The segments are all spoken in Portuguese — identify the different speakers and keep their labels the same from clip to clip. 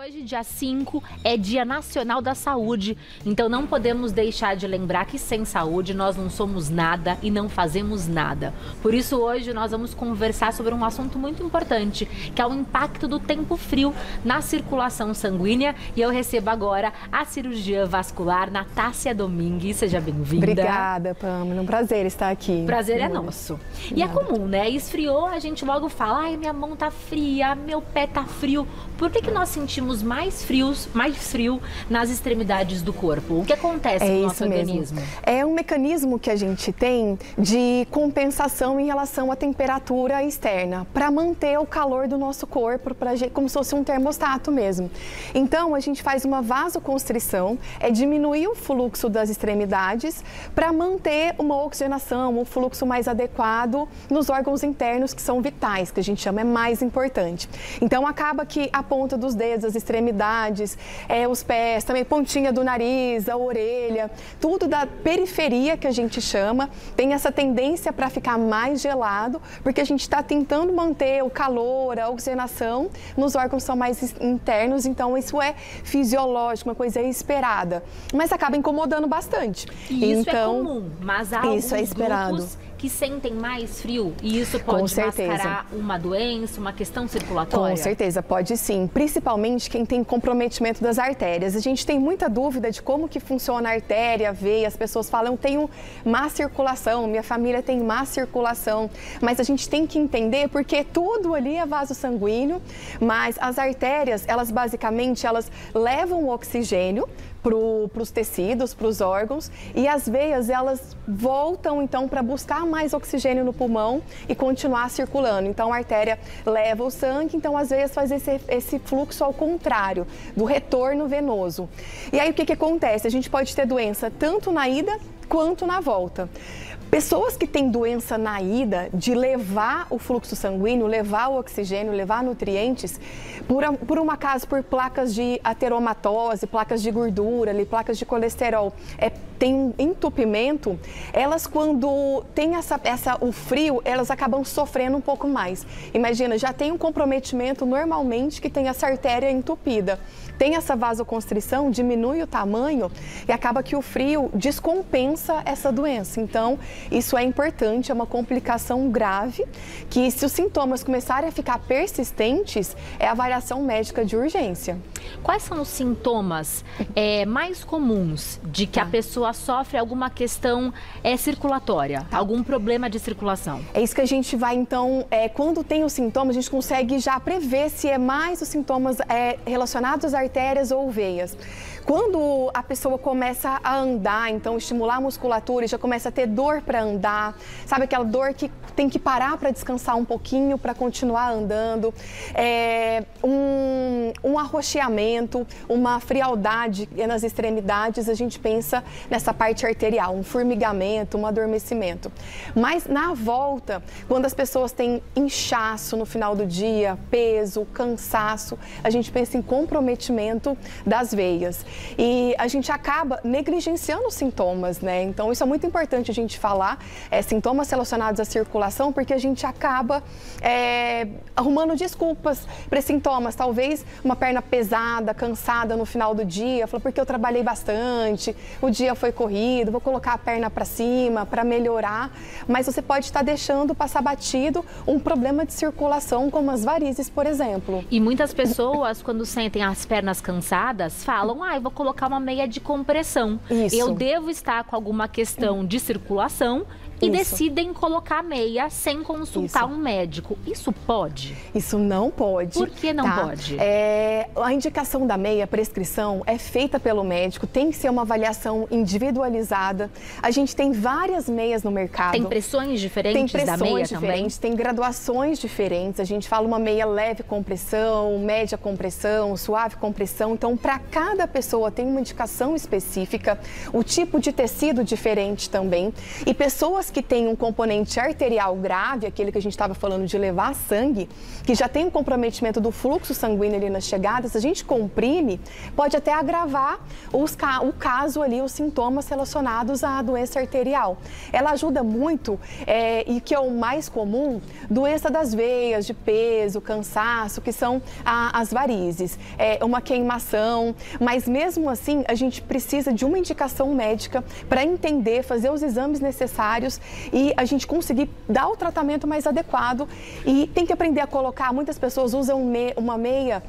Speaker 1: Hoje, dia 5, é Dia Nacional da Saúde, então não podemos deixar de lembrar que sem saúde nós não somos nada e não fazemos nada. Por isso, hoje nós vamos conversar sobre um assunto muito importante, que é o impacto do tempo frio na circulação sanguínea. E eu recebo agora a cirurgiã vascular Natácia Domingues. Seja bem-vinda.
Speaker 2: Obrigada, Pamela. É um prazer estar aqui.
Speaker 1: Prazer é nosso. E é comum, né? Esfriou, a gente logo fala, ai, minha mão tá fria, meu pé tá frio. Por que nós sentimos mais frio nas extremidades do corpo? O que acontece com o nosso organismo?
Speaker 2: É um mecanismo que a gente tem de compensação em relação à temperatura externa, para manter o calor do nosso corpo, como se fosse um termostato mesmo. Então, a gente faz uma vasoconstrição, é diminuir o fluxo das extremidades para manter uma oxigenação, um fluxo mais adequado nos órgãos internos que são vitais, que a gente chama é mais importante. Então, acaba que a ponta dos dedos, as extremidades, os pés, também pontinha do nariz, a orelha, tudo da periferia que a gente chama, tem essa tendência para ficar mais gelado, porque a gente está tentando manter o calor, a oxigenação nos órgãos que são mais internos, então isso é fisiológico, uma coisa esperada, mas acaba incomodando bastante.
Speaker 1: E isso é comum, mas há alguns
Speaker 2: esperado.
Speaker 1: grupos que sentem mais frio e isso pode mascarar uma doença, uma questão circulatória?
Speaker 2: Com certeza, pode sim, principalmente quem tem comprometimento das artérias. A gente tem muita dúvida de como que funciona a artéria, a veia, as pessoas falam, eu tenho má circulação, minha família tem má circulação, mas a gente tem que entender porque tudo ali é vaso sanguíneo, mas as artérias, elas basicamente, elas levam o oxigênio para os tecidos, para os órgãos, e as veias, elas voltam então para buscar mais oxigênio no pulmão e continuar circulando. Então a artéria leva o sangue, então as veias fazem esse fluxo ao contrário, do retorno venoso. E aí o que acontece? A gente pode ter doença tanto na ida quanto na volta. Pessoas que têm doença na ida, de levar o fluxo sanguíneo, levar o oxigênio, levar nutrientes, por um acaso, por placas de ateromatose, placas de gordura, placas de colesterol, tem um entupimento, elas quando tem o frio, elas acabam sofrendo um pouco mais. Imagina, já tem um comprometimento normalmente que tem essa artéria entupida. Tem essa vasoconstrição, diminui o tamanho e acaba que o frio descompensa essa doença. Então, isso é importante, é uma complicação grave, que se os sintomas começarem a ficar persistentes, é avaliação médica de urgência.
Speaker 1: Quais são os sintomas mais comuns de que a pessoa sofre alguma questão circulatória, algum problema de circulação?
Speaker 2: É isso que a gente vai, então, quando tem os sintomas, a gente consegue já prever se é mais os sintomas relacionados às artérias ou veias. Quando a pessoa começa a andar, então estimular a musculatura e já começa a ter dor para andar, sabe aquela dor que tem que parar para descansar um pouquinho para continuar andando, um arroxeamento, uma frialdade nas extremidades, a gente pensa nessa parte arterial, um formigamento, um adormecimento. Mas na volta, quando as pessoas têm inchaço no final do dia, peso, cansaço, a gente pensa em comprometimento das veias. E a gente acaba negligenciando os sintomas, né? Então, isso é muito importante a gente falar, sintomas relacionados à circulação, porque a gente acaba arrumando desculpas para sintomas. Talvez uma perna pesada, cansada no final do dia, porque eu trabalhei bastante, o dia foi corrido, vou colocar a perna para cima para melhorar, mas você pode estar deixando passar batido um problema de circulação, como as varizes, por exemplo.
Speaker 1: E muitas pessoas, quando sentem as pernas cansadas, falam, eu vou colocar uma meia de compressão.
Speaker 2: Isso.
Speaker 1: Eu devo estar com alguma questão de circulação e decidem colocar meia sem consultar um médico. Isso pode?
Speaker 2: Isso não pode.
Speaker 1: Por que não pode?
Speaker 2: A indicação da meia, a prescrição, é feita pelo médico, tem que ser uma avaliação individualizada. A gente tem várias meias no mercado.
Speaker 1: Tem pressões diferentes da meia também?
Speaker 2: Tem graduações diferentes. A gente fala uma meia leve compressão, média compressão, suave compressão. Então, para cada pessoa tem uma indicação específica, o tipo de tecido diferente também. E pessoas pessoas que têm um componente arterial grave, aquele que a gente estava falando de levar sangue, que já tem um comprometimento do fluxo sanguíneo ali nas chegadas, se a gente comprime, pode até agravar o caso ali, os sintomas relacionados à doença arterial. Ela ajuda muito, e que é o mais comum, doença das veias, de peso, cansaço, que são as varizes. Uma queimação, mas mesmo assim a gente precisa de uma indicação médica para entender, fazer os exames necessários e a gente conseguir dar o tratamento mais adequado. E tem que aprender a colocar, muitas pessoas usam uma meia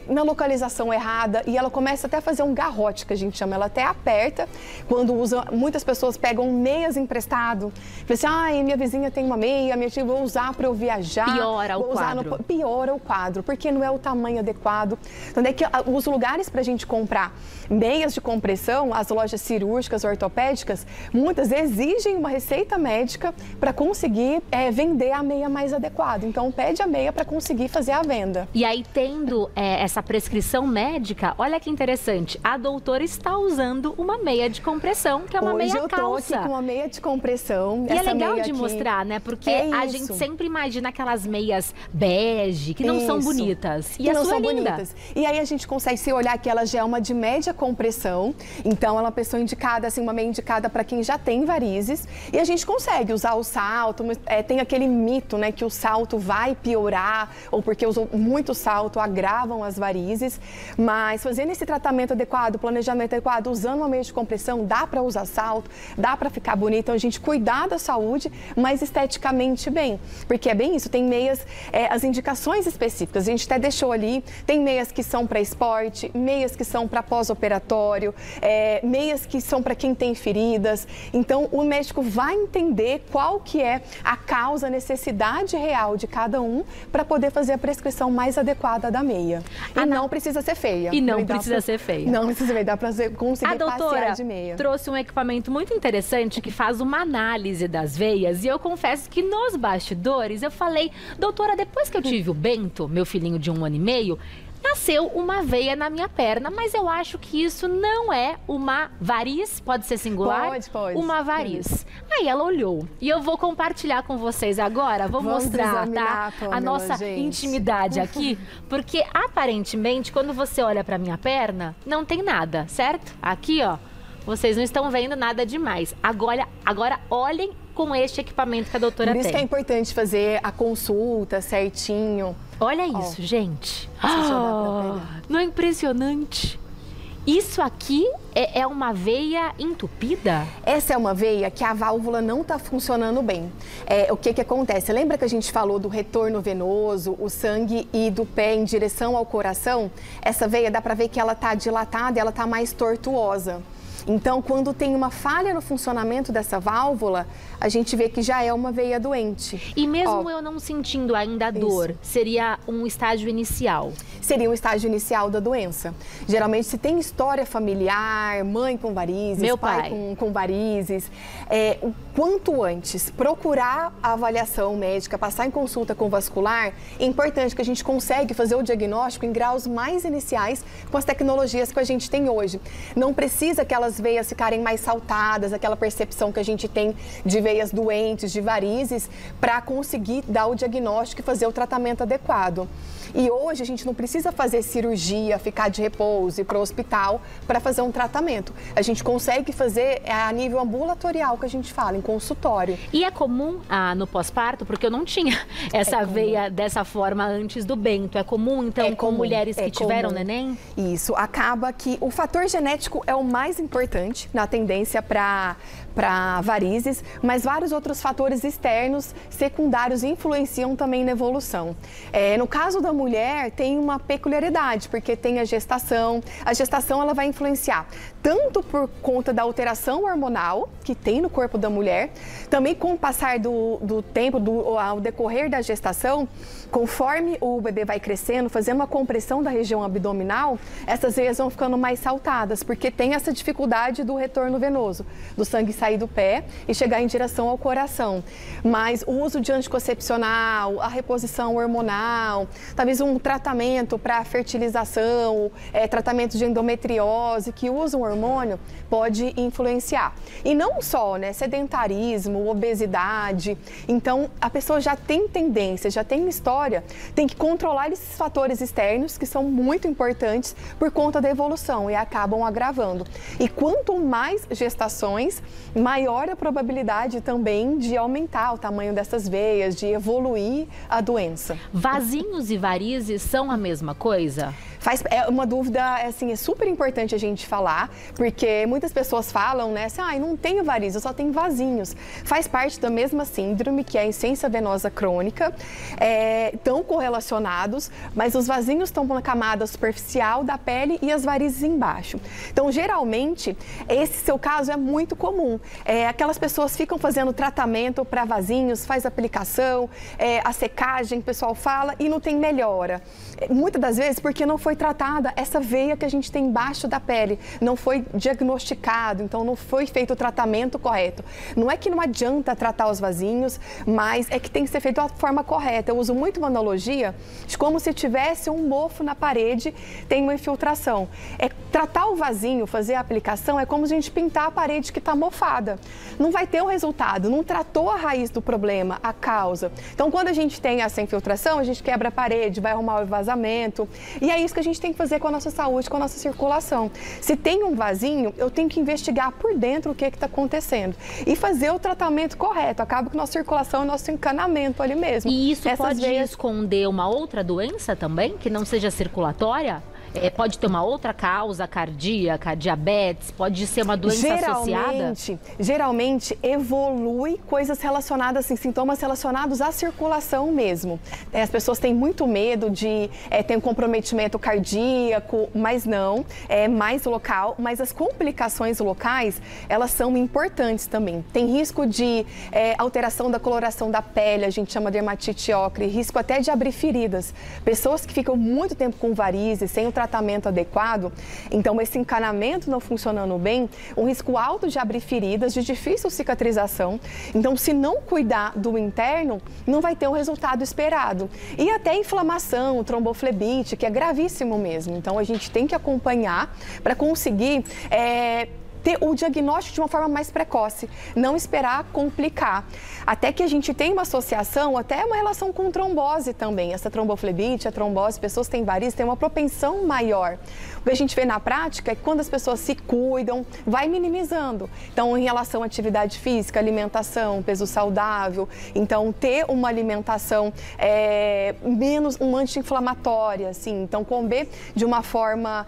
Speaker 2: na localização errada e ela começa até a fazer um garrote, que a gente chama, ela até aperta. Quando usa, muitas pessoas pegam meias emprestado, falam assim, minha vizinha tem uma meia, minha tia, vou usar para eu viajar.
Speaker 1: Piora o quadro.
Speaker 2: Piora o quadro, porque não é o tamanho adequado. Então, é que os lugares para a gente comprar meias de compressão, as lojas cirúrgicas, ortopédicas, muitas exigem uma receita médica para conseguir vender a meia mais adequada. Então, pede a meia para conseguir fazer a venda.
Speaker 1: E aí, tendo essa prescrição médica, olha que interessante, a doutora está usando uma meia de compressão, que é uma meia calça.
Speaker 2: Hoje eu tô aqui com uma meia de compressão.
Speaker 1: E é legal de mostrar, né? Porque a gente sempre imagina aquelas meias bege, que não são bonitas. E a sua é linda.
Speaker 2: E aí a gente consegue se olhar que ela já é uma de média compressão, então ela é uma pessoa indicada, assim, uma meia indicada para quem já tem varizes. E a gente consegue usar o salto, tem aquele mito, né, que o salto vai piorar, ou porque usam muito salto, agravam as varizes. Mas fazendo esse tratamento adequado, planejamento adequado, usando uma meia de compressão, dá para usar salto, dá para ficar bonito. Então a gente cuidar da saúde, mas esteticamente bem. Porque é bem isso, tem meias, as indicações específicas, a gente até deixou ali, tem meias que são para esporte, meias que são para pós-operatório, meias que são para quem tem feridas. Então, o médico vai entender qual que é a causa, a necessidade real de cada um para poder fazer a prescrição mais adequada da meia. E não precisa ser feia.
Speaker 1: E não precisa ser feia.
Speaker 2: Não precisa ser feia, dá para conseguir passear de meia.
Speaker 1: A doutora trouxe um equipamento muito interessante que faz uma análise das veias e eu confesso que nos bastidores eu falei, doutora, depois que eu tive o Bento, meu filhinho de 1 ano e meio, nasceu uma veia na minha perna, mas eu acho que isso não é uma variz, pode ser singular?
Speaker 2: Pode.
Speaker 1: Uma variz. Aí ela olhou e eu vou compartilhar com vocês agora, vou mostrar, tá?
Speaker 2: Pamela,
Speaker 1: a nossa intimidade aqui, porque aparentemente quando você olha pra minha perna, não tem nada, certo? Aqui, ó, vocês não estão vendo nada demais. Agora olhem com este equipamento que a doutora tem.
Speaker 2: Por isso que é importante fazer a consulta certinho.
Speaker 1: Olha isso, gente. Não é impressionante? Isso aqui é uma veia entupida?
Speaker 2: Essa é uma veia que a válvula não está funcionando bem. O que acontece? Lembra que a gente falou do retorno venoso, o sangue ir do pé em direção ao coração? Essa veia dá para ver que ela está dilatada e ela está mais tortuosa. Então, quando tem uma falha no funcionamento dessa válvula, a gente vê que já é uma veia doente.
Speaker 1: E mesmo eu não sentindo ainda a dor, seria um estágio inicial?
Speaker 2: Seria um estágio inicial da doença. Geralmente, se tem história familiar, mãe com varizes,
Speaker 1: meu
Speaker 2: pai com varizes, o quanto antes procurar a avaliação médica, passar em consulta com o vascular, é importante que a gente consegue fazer o diagnóstico em graus mais iniciais com as tecnologias que a gente tem hoje. Não precisa aquelas veias ficarem mais saltadas, aquela percepção que a gente tem de veias doentes, de varizes, para conseguir dar o diagnóstico e fazer o tratamento adequado. E hoje a gente não precisa fazer cirurgia, ficar de repouso, ir para o hospital para fazer um tratamento. A gente consegue fazer a nível ambulatorial, que a gente fala, em consultório.
Speaker 1: E é comum no pós-parto, porque eu não tinha essa veia dessa forma antes do Bento. É comum, então, com mulheres que tiveram neném?
Speaker 2: Isso, acaba que o fator genético é o mais importante na tendência para varizes, mas vários outros fatores externos, secundários, influenciam também na evolução. No caso da mulher, tem uma peculiaridade, porque tem a gestação. A gestação ela vai influenciar tanto por conta da alteração hormonal que tem no corpo da mulher, também com o passar do tempo, ao decorrer da gestação, conforme o bebê vai crescendo, fazendo uma compressão da região abdominal, essas veias vão ficando mais saltadas, porque tem essa dificuldade dificuldade do retorno venoso, do sangue sair do pé e chegar em direção ao coração. Mas o uso de anticoncepcional, a reposição hormonal, talvez um tratamento para fertilização, tratamento de endometriose, que usa um hormônio, pode influenciar. E não só, né, sedentarismo, obesidade. Então, a pessoa já tem tendência, já tem história, tem que controlar esses fatores externos que são muito importantes por conta da evolução e acabam agravando. E quanto mais gestações, maior a probabilidade também de aumentar o tamanho dessas veias, de evoluir a doença.
Speaker 1: Vasinhos e varizes são a mesma coisa?
Speaker 2: É uma dúvida, assim, é super importante a gente falar, porque muitas pessoas falam, né, assim, não tenho varizes, eu só tenho vasinhos. Faz parte da mesma síndrome, que é a insuficiência venosa crônica, estão correlacionados, mas os vasinhos estão na camada superficial da pele e as varizes embaixo. Então, geralmente, esse seu caso é muito comum. Aquelas pessoas ficam fazendo tratamento para vasinhos, faz aplicação, a secagem, o pessoal fala, e não tem melhora. Muitas das vezes porque não foi tratada essa veia que a gente tem embaixo da pele, não foi diagnosticado, então não foi feito o tratamento correto. Não é que não adianta tratar os vasinhos, mas é que tem que ser feito da forma correta. Eu uso muito uma analogia de como se tivesse um mofo na parede, tem uma infiltração. Tratar o vasinho, fazer a aplicação, é como a gente pintar a parede que está mofada. Não vai ter um resultado, não tratou a raiz do problema, a causa. Então, quando a gente tem essa infiltração, a gente quebra a parede, vai arrumar o vazamento, e é isso que a gente tem que fazer com a nossa saúde, com a nossa circulação. Se tem um vasinho, eu tenho que investigar por dentro o que está acontecendo e fazer o tratamento correto. Acaba com a nossa circulação e nosso encanamento ali mesmo.
Speaker 1: E isso pode esconder uma outra doença também, que não seja circulatória? Pode ter uma outra causa cardíaca, diabetes, pode ser uma doença associada?
Speaker 2: Geralmente evolui coisas relacionadas, assim, sintomas relacionados à circulação mesmo. As pessoas têm muito medo de ter um comprometimento cardíaco, mas não, é mais local. Mas as complicações locais, elas são importantes também. Tem risco de alteração da coloração da pele, a gente chama de dermatite ocre, risco até de abrir feridas. Pessoas que ficam muito tempo com varizes, sem o tratamento adequado, então esse encanamento não funcionando bem, um risco alto de abrir feridas, de difícil cicatrização. Então, se não cuidar do interno, não vai ter o resultado esperado. E até inflamação, tromboflebite, que é gravíssimo mesmo. Então, a gente tem que acompanhar para conseguir ter o diagnóstico de uma forma mais precoce, não esperar complicar. Até que a gente tem uma associação, até uma relação com trombose também. Essa tromboflebite, a trombose, pessoas que têm varizes, têm uma propensão maior. O que a gente vê na prática é que quando as pessoas se cuidam, vai minimizando. Então, em relação à atividade física, alimentação, peso saudável, então ter uma alimentação menos um anti-inflamatória, assim. Então, comer de uma forma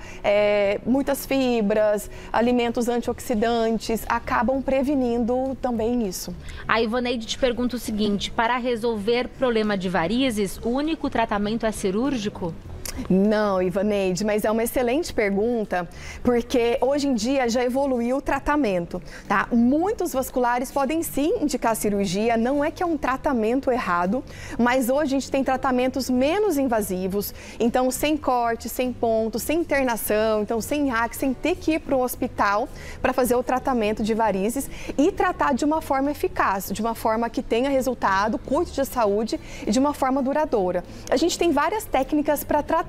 Speaker 2: muitas fibras, alimentos antioxidantes, acabam prevenindo também isso.
Speaker 1: A Ivaneide te pergunta o seguinte: para resolver problema de varizes, o único tratamento é cirúrgico?
Speaker 2: Não, Ivaneide, mas é uma excelente pergunta, porque hoje em dia já evoluiu o tratamento, tá? Muitos vasculares podem sim indicar cirurgia, não é que é um tratamento errado, mas hoje a gente tem tratamentos menos invasivos, então sem corte, sem ponto, sem internação, então sem hack, sem ter que ir para o hospital para fazer o tratamento de varizes e tratar de uma forma eficaz, de uma forma que tenha resultado, cuide da saúde e de uma forma duradoura. A gente tem várias técnicas para tratar.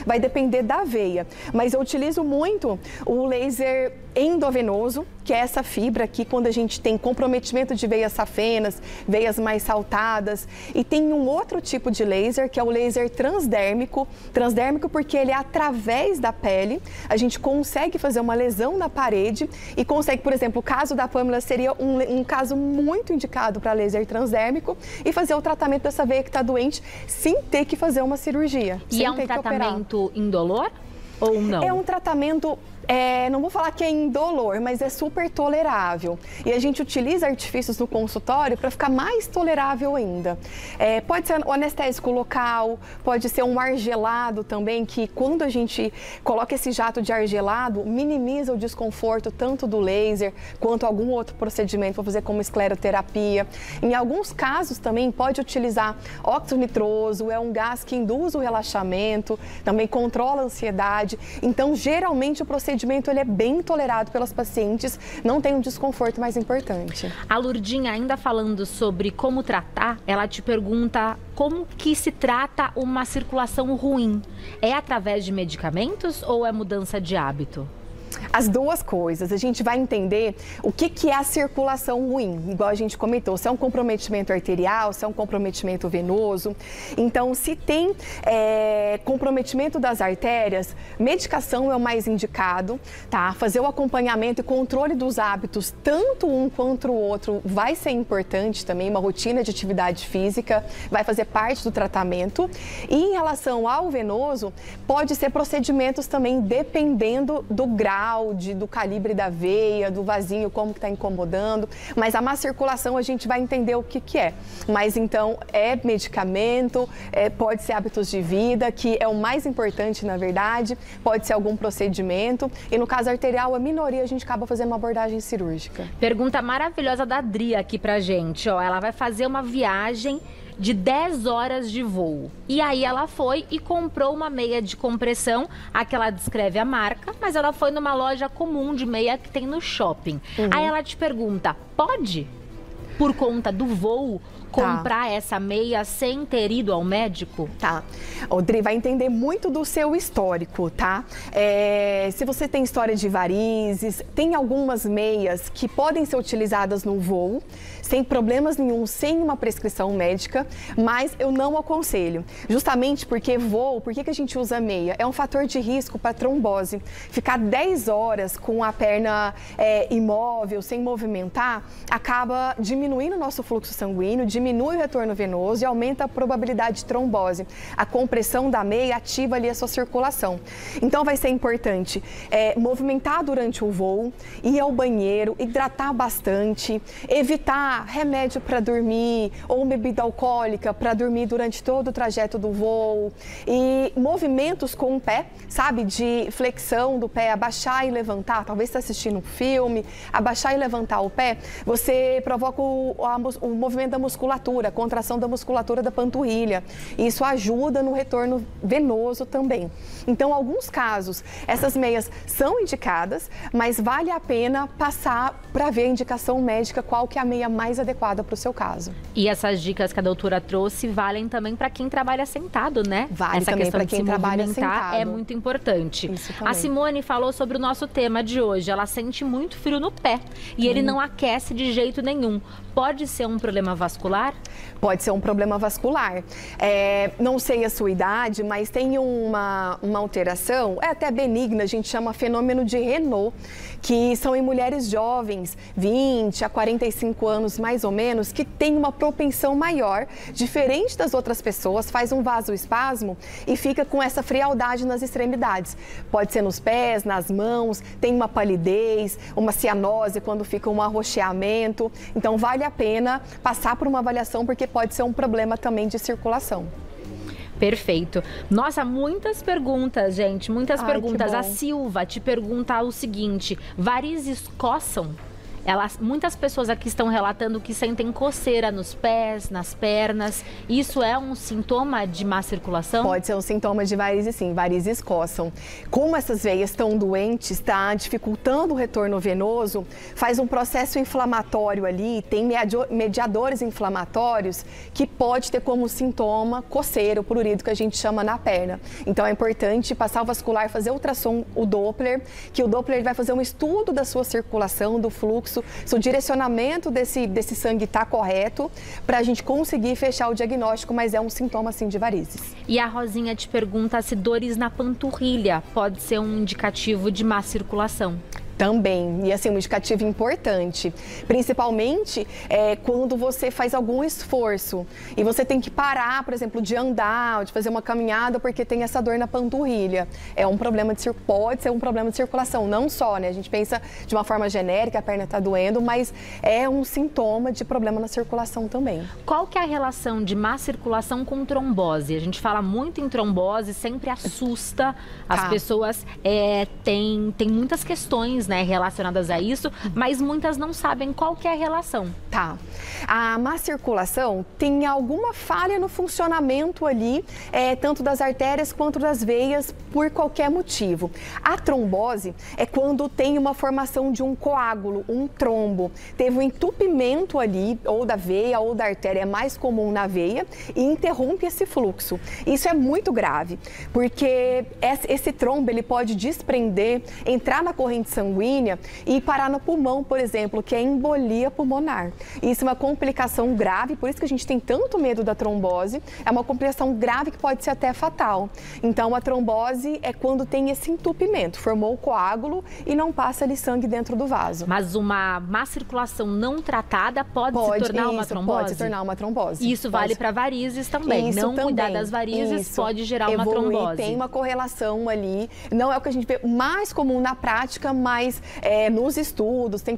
Speaker 2: Vai depender da veia, mas eu utilizo muito o laser endovenoso, que é essa fibra aqui, quando a gente tem comprometimento de veias safenas, veias mais saltadas. E tem um outro tipo de laser, que é o laser transdérmico. Transdérmico porque ele é através da pele, a gente consegue fazer uma lesão na parede e consegue, por exemplo, o caso da Pamela seria um caso muito indicado para laser transdérmico e fazer o tratamento dessa veia que está doente sem ter que fazer uma cirurgia.
Speaker 1: E é um tratamento indolor ou não?
Speaker 2: É um tratamento não vou falar que é indolor, mas é super tolerável. E a gente utiliza artifícios no consultório para ficar mais tolerável ainda. Pode ser o anestésico local, pode ser um ar gelado também, que quando a gente coloca esse jato de ar gelado, minimiza o desconforto tanto do laser quanto algum outro procedimento para fazer como escleroterapia. Em alguns casos também pode utilizar óxido nitroso, é um gás que induz o relaxamento, também controla a ansiedade. Então, geralmente o procedimento procedimento ele é bem tolerado pelas pacientes, não tem um desconforto mais importante.
Speaker 1: A Lurdinha, ainda falando sobre como tratar, ela te pergunta como que se trata uma circulação ruim. É através de medicamentos ou é mudança de hábito?
Speaker 2: As duas coisas. A gente vai entender o que é a circulação ruim, igual a gente comentou, se é um comprometimento arterial, se é um comprometimento venoso. Então, se tem comprometimento das artérias, medicação é o mais indicado, tá? Fazer o acompanhamento e controle dos hábitos, tanto um quanto o outro, vai ser importante também, uma rotina de atividade física, vai fazer parte do tratamento. E em relação ao venoso, pode ser procedimentos também dependendo do grau, do calibre da veia, do vasinho, como que está incomodando, mas a má circulação a gente vai entender o que é. Mas então é medicamento, pode ser hábitos de vida, que é o mais importante na verdade, pode ser algum procedimento e no caso arterial, a minoria a gente acaba fazendo uma abordagem cirúrgica.
Speaker 1: Pergunta maravilhosa da Adri aqui pra gente, ó, ela vai fazer uma viagem de 10 horas de voo. E aí ela foi e comprou uma meia de compressão, a que ela descreve a marca, mas ela foi numa loja comum de meia que tem no shopping. Aí ela te pergunta, pode, por conta do voo, comprar essa meia sem ter ido ao médico?
Speaker 2: Tá. Odri, vai entender muito do seu histórico, tá? Se você tem história de varizes, tem algumas meias que podem ser utilizadas no voo, sem problemas nenhum, sem uma prescrição médica, mas eu não aconselho. Justamente porque voo, por que a gente usa meia? É um fator de risco para trombose. Ficar 10 horas com a perna imóvel, sem movimentar, acaba diminuindo o nosso fluxo sanguíneo, diminui o retorno venoso e aumenta a probabilidade de trombose. A compressão da meia ativa ali a sua circulação. Então vai ser importante movimentar durante o voo, ir ao banheiro, hidratar bastante, evitar remédio para dormir ou bebida alcoólica para dormir durante todo o trajeto do voo e movimentos com o pé, sabe, de flexão do pé, abaixar e levantar, talvez está assistindo um filme, abaixar e levantar o pé, você provoca o movimento da musculatura, a contração da musculatura da panturrilha. Isso ajuda no retorno venoso também. Então, em alguns casos, essas meias são indicadas, mas vale a pena passar para ver a indicação médica qual que é a meia mais adequada para o seu caso.
Speaker 1: E essas dicas que a doutora trouxe valem também para quem trabalha sentado, né?
Speaker 2: Vale
Speaker 1: essa
Speaker 2: também
Speaker 1: questão
Speaker 2: para
Speaker 1: de
Speaker 2: quem
Speaker 1: se
Speaker 2: trabalha
Speaker 1: movimentar
Speaker 2: sentado.
Speaker 1: é muito importante.
Speaker 2: Isso também.
Speaker 1: A Simone falou sobre o nosso tema de hoje. Ela sente muito frio no pé e ele não aquece de jeito nenhum. Pode ser um problema vascular?
Speaker 2: Pode ser um problema vascular. Não sei a sua idade, mas tem uma alteração, até benigna, a gente chama fenômeno de Renault, que são em mulheres jovens, 20 a 45 anos mais ou menos, que tem uma propensão maior, diferente das outras pessoas, faz um vasoespasmo e fica com essa frialdade nas extremidades. Pode ser nos pés, nas mãos, tem uma palidez, uma cianose quando fica um arroxeamento. Então vale a pena passar por uma avaliação porque pode ser um problema também de circulação.
Speaker 1: Perfeito. Nossa, muitas perguntas, gente, muitas perguntas.
Speaker 2: Que bom.
Speaker 1: A Silva te pergunta o seguinte, varizes coçam? Muitas pessoas aqui estão relatando que sentem coceira nos pés, nas pernas. Isso é um sintoma de má circulação?
Speaker 2: Pode ser um sintoma de varizes, sim. Varizes coçam. Como essas veias estão doentes, está dificultando o retorno venoso, faz um processo inflamatório ali, tem mediadores inflamatórios que pode ter como sintoma coceira, o prurido que a gente chama na perna. Então é importante passar o vascular, fazer ultrassom, o Doppler, que o Doppler vai fazer um estudo da sua circulação, do fluxo, se o direcionamento desse sangue está correto, para a gente conseguir fechar o diagnóstico, mas é um sintoma, sim, de varizes.
Speaker 1: E a Rosinha te pergunta se dores na panturrilha pode ser um indicativo de má circulação.
Speaker 2: Também, e assim, um indicativo importante, principalmente quando você faz algum esforço e você tem que parar, por exemplo, de andar, de fazer uma caminhada porque tem essa dor na panturrilha. Pode ser um problema de circulação, não só, né? A gente pensa de uma forma genérica, a perna está doendo, mas é um sintoma de problema na circulação também.
Speaker 1: Qual que é a relação de má circulação com trombose? A gente fala muito em trombose, sempre assusta as pessoas, tem muitas questões questões, né, relacionadas a isso, mas muitas não sabem qual que é a relação.
Speaker 2: Tá. A má circulação tem alguma falha no funcionamento ali, tanto das artérias quanto das veias, por qualquer motivo. A trombose é quando tem uma formação de um coágulo, um trombo. Teve um entupimento ali, ou da veia ou da artéria, é mais comum na veia, e interrompe esse fluxo. Isso é muito grave, porque esse trombo ele pode desprender, entrar na corrente sanguínea e parar no pulmão, por exemplo, que é embolia pulmonar. Isso é uma complicação grave, por isso que a gente tem tanto medo da trombose. É uma complicação grave que pode ser até fatal. Então, a trombose é quando tem esse entupimento, formou o coágulo e não passa ali sangue dentro do vaso.
Speaker 1: Mas uma má circulação não tratada pode se tornar uma trombose?
Speaker 2: Pode se tornar uma trombose.
Speaker 1: Isso vale para varizes também.
Speaker 2: Isso
Speaker 1: não
Speaker 2: também.
Speaker 1: Cuidar das varizes pode gerar uma trombose.
Speaker 2: Tem uma correlação ali. Não é o que a gente vê mais comum na prática, mas nos estudos tem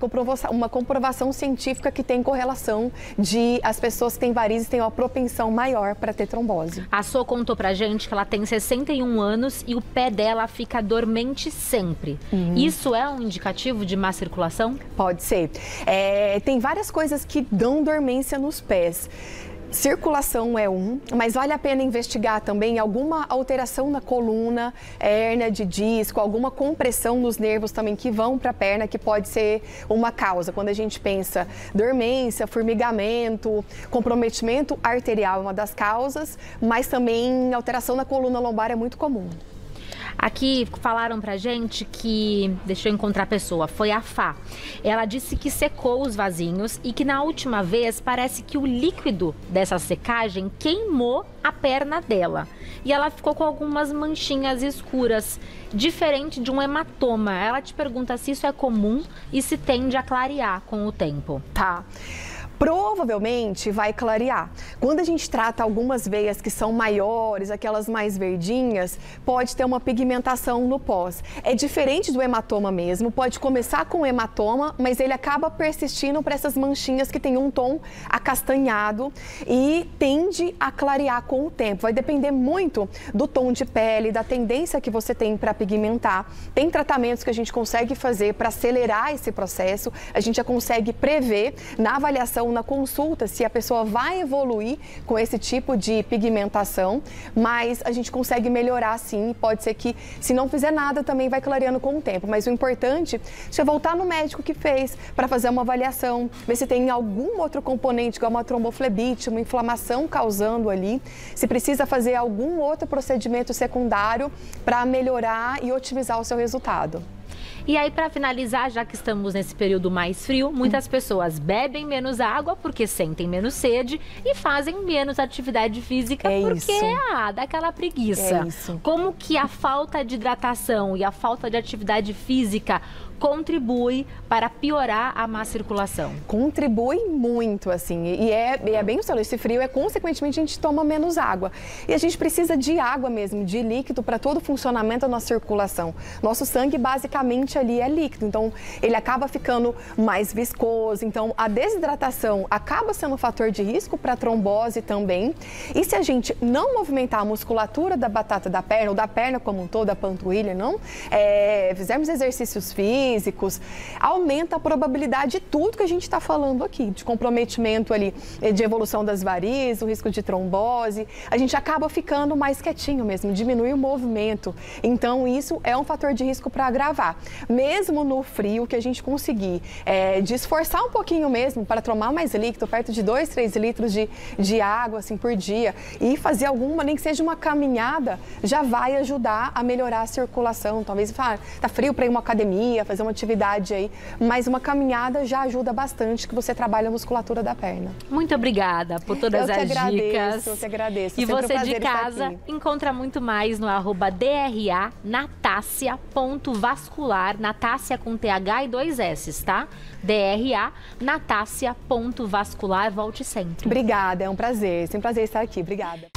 Speaker 2: uma comprovação científica que tem correlação de as pessoas que têm varizes têm uma propensão maior para ter trombose.
Speaker 1: A Sô contou pra gente que ela tem 61 anos e o pé dela fica dormente sempre. Isso é um indicativo de má circulação?
Speaker 2: Pode ser. Tem várias coisas que dão dormência nos pés. Circulação é mas vale a pena investigar também alguma alteração na coluna, hérnia de disco, alguma compressão nos nervos também que vão para a perna, que pode ser uma causa. Quando a gente pensa dormência, formigamento, comprometimento arterial é uma das causas, mas também alteração na coluna lombar é muito comum.
Speaker 1: Aqui falaram pra gente que, deixa eu encontrar a pessoa, foi a Fá. Ela disse que secou os vasinhos e que na última vez parece que o líquido dessa secagem queimou a perna dela. E ela ficou com algumas manchinhas escuras, diferente de um hematoma. Ela te pergunta se isso é comum e se tende a clarear com o tempo.
Speaker 2: Tá. Provavelmente vai clarear. Quando a gente trata algumas veias que são maiores, aquelas mais verdinhas, pode ter uma pigmentação no pós. É diferente do hematoma mesmo, pode começar com hematoma, mas ele acaba persistindo para essas manchinhas que tem um tom acastanhado e tende a clarear com o tempo. Vai depender muito do tom de pele, da tendência que você tem para pigmentar. Tem tratamentos que a gente consegue fazer para acelerar esse processo, a gente já consegue prever na avaliação, na consulta, se a pessoa vai evoluir com esse tipo de pigmentação, mas a gente consegue melhorar sim, pode ser que se não fizer nada também vai clareando com o tempo, mas o importante é voltar no médico que fez para fazer uma avaliação, ver se tem algum outro componente, como uma tromboflebite, uma inflamação causando ali, se precisa fazer algum outro procedimento secundário para melhorar e otimizar o seu resultado.
Speaker 1: E aí, para finalizar, já que estamos nesse período mais frio, muitas pessoas bebem menos água porque sentem menos sede e fazem menos atividade física porque dá aquela preguiça. Como que a falta de hidratação e a falta de atividade física contribui para piorar a má circulação?
Speaker 2: Contribui muito, assim, e é bem isso, esse frio consequentemente, a gente toma menos água. E a gente precisa de água mesmo, de líquido para todo o funcionamento da nossa circulação. Nosso sangue, basicamente, ali é líquido, então ele acaba ficando mais viscoso, então a desidratação acaba sendo um fator de risco para trombose também. E se a gente não movimentar a musculatura da batata da perna, ou da perna como um todo, a panturrilha, não, fizermos exercícios físicos, aumenta a probabilidade de tudo que a gente está falando aqui, de comprometimento ali, de evolução das varizes, o risco de trombose, a gente acaba ficando mais quietinho mesmo, diminui o movimento. Então, isso é um fator de risco para agravar. Mesmo no frio, que a gente conseguir de esforçar um pouquinho mesmo para tomar mais líquido, perto de 2, 3 litros de água assim, por dia, e fazer alguma, nem que seja uma caminhada, já vai ajudar a melhorar a circulação. Talvez tá frio para ir uma academia, fazer uma atividade aí, mas uma caminhada já ajuda bastante que você trabalha a musculatura da perna.
Speaker 1: Muito obrigada por todas as dicas.
Speaker 2: Eu que agradeço.
Speaker 1: E você de casa encontra muito mais no @DRA Natácia.vascular, Natácia com TH e 2 S, tá? DRA Natácia.vascular, volte sempre.
Speaker 2: Obrigada, é um prazer, sempre um prazer estar aqui. Obrigada.